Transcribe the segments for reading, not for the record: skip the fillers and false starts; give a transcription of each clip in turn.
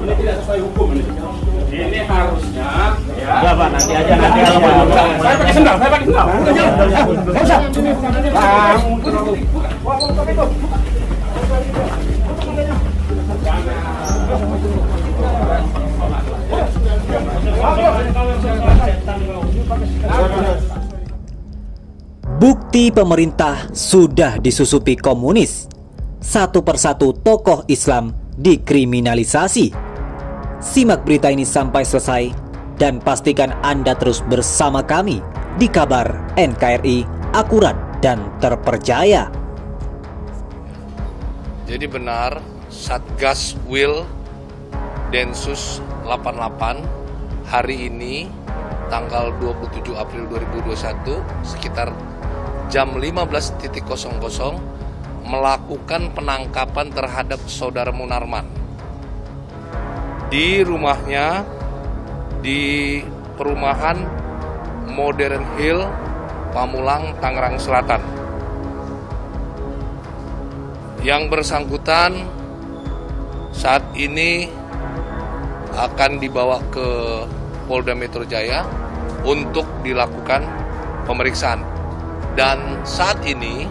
Ini tidak sesuai hukum ini. Ini harusnya ya. Ya Pak, nanti aja Saya pakai sendal, Nggak usah. Bukti pemerintah sudah disusupi komunis. Satu persatu tokoh Islam dikriminalisasi. Simak berita ini sampai selesai dan pastikan Anda terus bersama kami di Kabar NKRI akurat dan terpercaya. Jadi benar Satgas Wil Densus 88 hari ini tanggal 27 April 2021 sekitar jam 15.00 melakukan penangkapan terhadap Saudara Munarman di rumahnya di perumahan Modern Hill, Pamulang, Tangerang Selatan. Yang bersangkutan saat ini akan dibawa ke Polda Metro Jaya untuk dilakukan pemeriksaan. Dan saat ini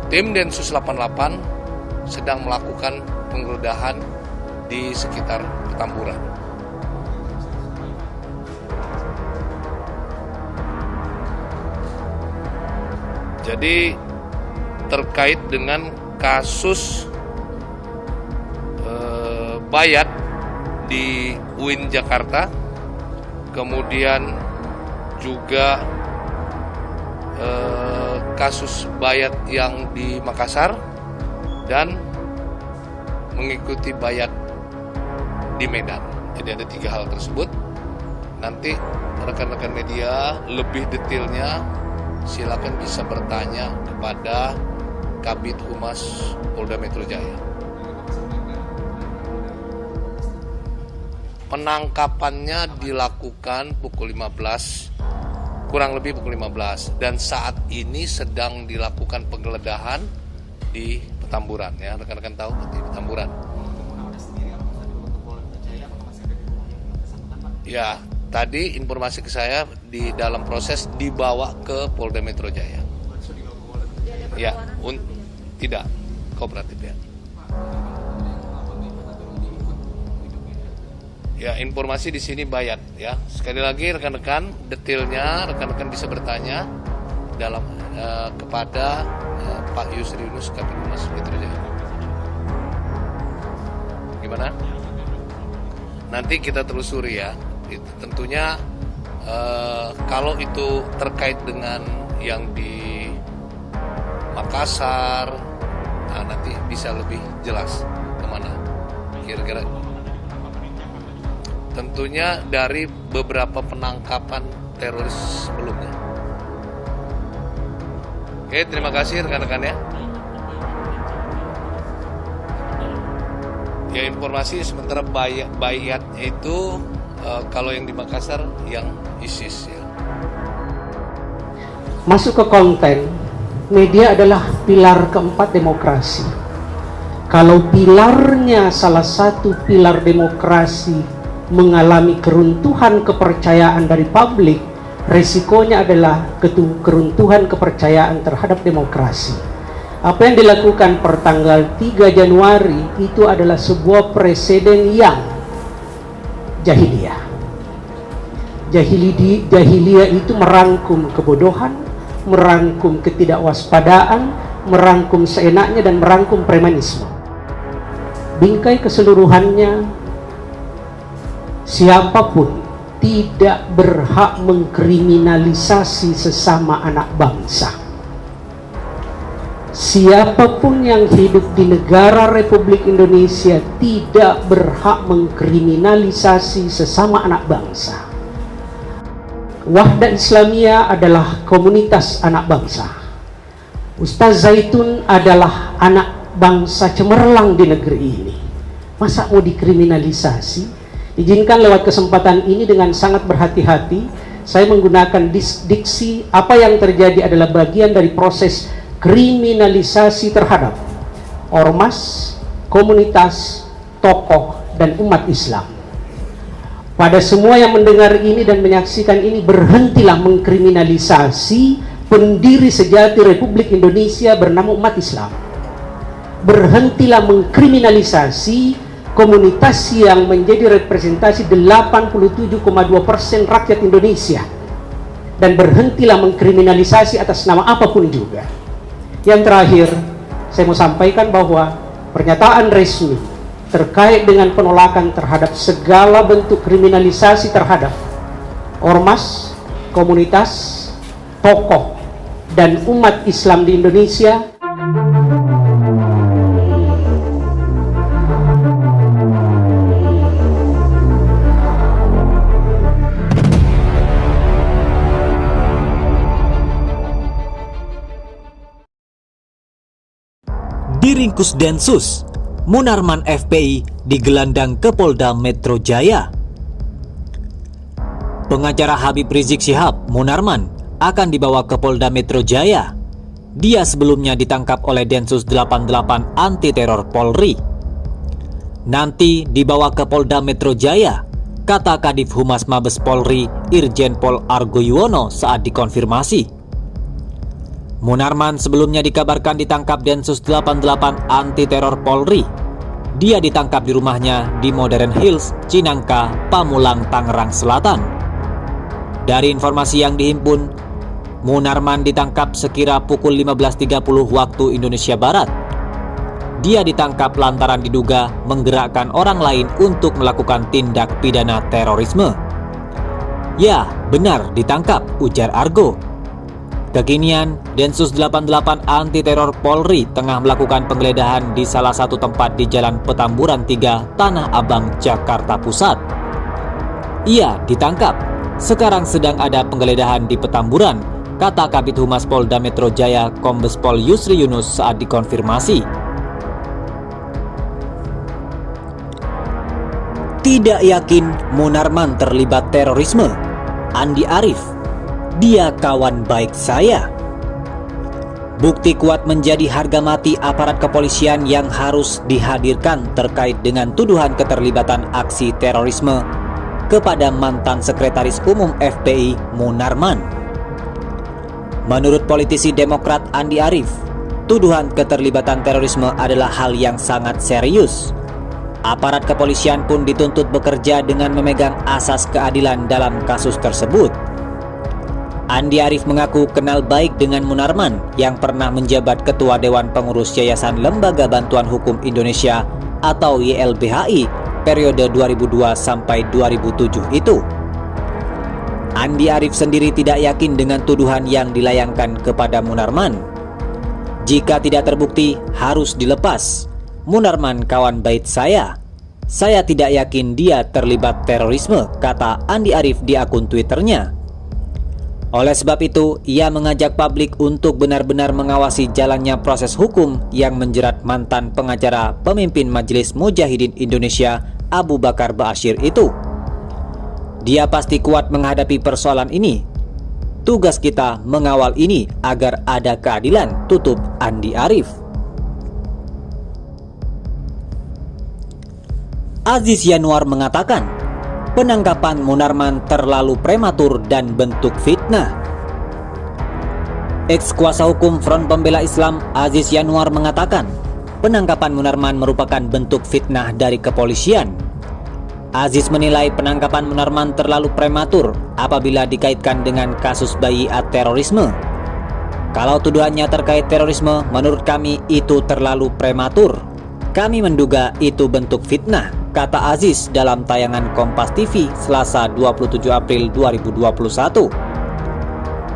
tim Densus 88 sedang melakukan penggeledahan di sekitar Petamburan. Jadi terkait dengan kasus bayat di UIN Jakarta, kemudian juga kasus bayat yang di Makassar dan mengikuti bayat di Medan. Jadi ada 3 hal tersebut. Nanti rekan-rekan media lebih detailnya silakan bisa bertanya kepada Kabid Humas Polda Metro Jaya. Penangkapannya dilakukan pukul 15, kurang lebih pukul 15, dan saat ini sedang dilakukan penggeledahan di Petamburan, ya rekan-rekan tahu di Petamburan. Ya, tadi informasi ke saya di dalam proses dibawa ke Polda Metro Jaya. Ya, tidak kooperatif ya. Ya, informasi di sini bayat ya. Sekali lagi rekan-rekan, detailnya rekan-rekan bisa bertanya dalam kepada Pak Yusri Yunus Kabid Humas Metro Jaya. Gimana? Nanti kita telusuri ya. Itu tentunya kalau itu terkait dengan yang di Makassar, nah nanti bisa lebih jelas kemana kira-kira. Tentunya dari beberapa penangkapan teroris sebelumnya. Oke, terima kasih rekan-rekan ya. Ya, informasi sementara bayat itu kalau yang di Makassar yang ISIS ya. Masuk ke konten, media adalah pilar keempat demokrasi. Kalau pilarnya salah satu pilar demokrasi mengalami keruntuhan kepercayaan dari publik, resikonya adalah keruntuhan kepercayaan terhadap demokrasi. Apa yang dilakukan per tanggal 3 Januari itu adalah sebuah presiden yang jahiliyah. Jahiliyah itu merangkum kebodohan, merangkum ketidakwaspadaan, merangkum seenaknya, dan merangkum premanisme. Bingkai keseluruhannya, siapapun tidak berhak mengkriminalisasi sesama anak bangsa. Siapapun yang hidup di negara Republik Indonesia tidak berhak mengkriminalisasi sesama anak bangsa. Wahda Islamiyah adalah komunitas anak bangsa. Ustaz Zaitun adalah anak bangsa cemerlang di negeri ini. Masa mau dikriminalisasi? Izinkan lewat kesempatan ini dengan sangat berhati-hati saya menggunakan diksi apa yang terjadi adalah bagian dari proses kriminalisasi terhadap ormas, komunitas, tokoh dan umat Islam. Pada semua yang mendengar ini dan menyaksikan ini, berhentilah mengkriminalisasi pendiri sejati Republik Indonesia bernama umat Islam. Berhentilah mengkriminalisasi komunitas yang menjadi representasi 87,2% rakyat Indonesia. Dan berhentilah mengkriminalisasi atas nama apapun juga. Yang terakhir, saya mau sampaikan bahwa pernyataan resmi terkait dengan penolakan terhadap segala bentuk kriminalisasi terhadap ormas, komunitas, tokoh, dan umat Islam di Indonesia diringkus Densus, Munarman FPI digelandang ke Polda Metro Jaya. Pengacara Habib Rizik Syihab, Munarman, akan dibawa ke Polda Metro Jaya. Dia sebelumnya ditangkap oleh Densus 88 Anti Teror Polri. Nanti dibawa ke Polda Metro Jaya, kata Kadif Humas Mabes Polri Irjen Pol Argo Yuwono saat dikonfirmasi. Munarman sebelumnya dikabarkan ditangkap Densus 88 Anti Teror Polri. Dia ditangkap di rumahnya di Modern Hills, Cinangka, Pamulang, Tangerang Selatan. Dari informasi yang dihimpun, Munarman ditangkap sekira pukul 15.30 waktu Indonesia Barat. Dia ditangkap lantaran diduga menggerakkan orang lain untuk melakukan tindak pidana terorisme. Ya, benar ditangkap, ujar Argo. Kekinian, Densus 88 Anti Teror Polri tengah melakukan penggeledahan di salah satu tempat di Jalan Petamburan 3, Tanah Abang, Jakarta Pusat. Ia ditangkap. Sekarang sedang ada penggeledahan di Petamburan, kata Kabid Humas Polda Metro Jaya Kombes Pol Yusri Yunus saat dikonfirmasi. Tidak yakin Munarman terlibat terorisme, Andi Arief. Dia kawan baik saya. Bukti kuat menjadi harga mati aparat kepolisian yang harus dihadirkan terkait dengan tuduhan keterlibatan aksi terorisme kepada mantan Sekretaris Umum FPI Munarman. Menurut politisi Demokrat Andi Arief, tuduhan keterlibatan terorisme adalah hal yang sangat serius. Aparat kepolisian pun dituntut bekerja dengan memegang asas keadilan dalam kasus tersebut. Andi Arief mengaku kenal baik dengan Munarman yang pernah menjabat Ketua Dewan Pengurus Yayasan Lembaga Bantuan Hukum Indonesia atau YLBHI periode 2002 sampai 2007 itu. Andi Arief sendiri tidak yakin dengan tuduhan yang dilayangkan kepada Munarman. Jika tidak terbukti, harus dilepas. Munarman kawan baik saya. Saya tidak yakin dia terlibat terorisme, kata Andi Arief di akun Twitternya. Oleh sebab itu, ia mengajak publik untuk benar-benar mengawasi jalannya proses hukum yang menjerat mantan pengacara pemimpin Majelis Mujahidin Indonesia Abu Bakar Ba'asyir itu. Dia pasti kuat menghadapi persoalan ini. Tugas kita mengawal ini agar ada keadilan, tutup Andi Arief. Aziz Yanuar mengatakan, penangkapan Munarman terlalu prematur dan bentuk fitnah. Ex-kuasa hukum Front Pembela Islam Aziz Yanuar mengatakan, penangkapan Munarman merupakan bentuk fitnah dari kepolisian. Aziz menilai penangkapan Munarman terlalu prematur apabila dikaitkan dengan kasus bayiat terorisme. Kalau tuduhannya terkait terorisme, menurut kami itu terlalu prematur. Kami menduga itu bentuk fitnah, kata Aziz dalam tayangan Kompas TV Selasa 27 April 2021.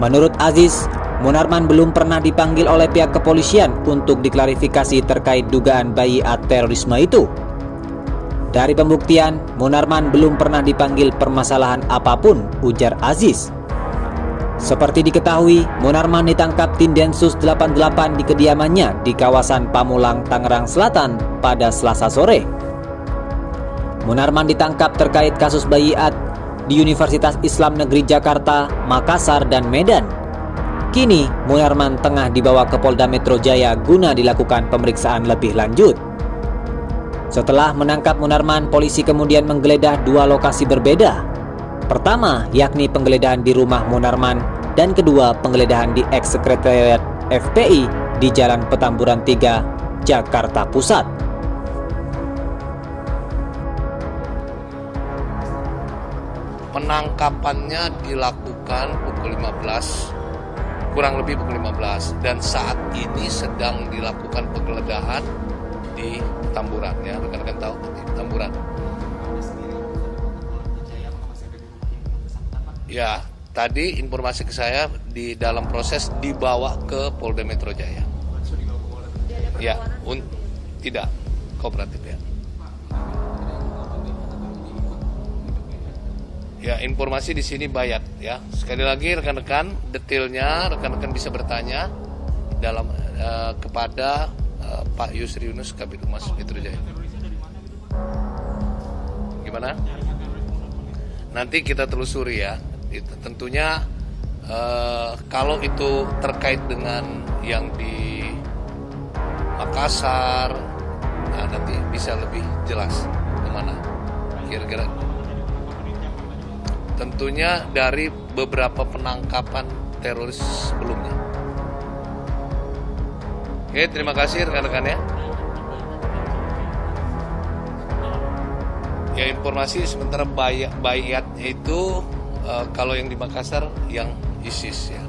Menurut Aziz, Munarman belum pernah dipanggil oleh pihak kepolisian untuk diklarifikasi terkait dugaan bayiat terorisme itu. Dari pembuktian, Munarman belum pernah dipanggil permasalahan apapun, ujar Aziz. Seperti diketahui, Munarman ditangkap tim Densus 88 di kediamannya di kawasan Pamulang, Tangerang Selatan pada Selasa sore. Munarman ditangkap terkait kasus bayiat di Universitas Islam Negeri Jakarta, Makassar, dan Medan. Kini, Munarman tengah dibawa ke Polda Metro Jaya guna dilakukan pemeriksaan lebih lanjut. Setelah menangkap Munarman, polisi kemudian menggeledah dua lokasi berbeda. Pertama, yakni penggeledahan di rumah Munarman, dan kedua, penggeledahan di eks-sekretariat FPI di Jalan Petamburan 3, Jakarta Pusat. Penangkapannya dilakukan pukul 15, kurang lebih pukul 15, dan saat ini sedang dilakukan penggeledahan di Petamburan, ya, rekan-rekan tahu di Petamburan. Ya, tadi informasi ke saya di dalam proses dibawa ke Polda Metro Jaya. Ya, tidak kooperatif, ya. Ya, informasi di sini bayat, ya. Sekali lagi rekan-rekan, detailnya rekan-rekan bisa bertanya dalam kepada Pak Yusri Yunus, Kabid Humas Metro Jaya. Gimana? Nanti kita telusuri, ya. Tentunya kalau itu terkait dengan yang di Makassar, nah nanti bisa lebih jelas kemana kira-kira. Tentunya dari beberapa penangkapan teroris sebelumnya. Oke, terima kasih rekan-rekan, ya. Ya, informasi sementara bayatnya itu kalau yang di Makassar yang ISIS, ya.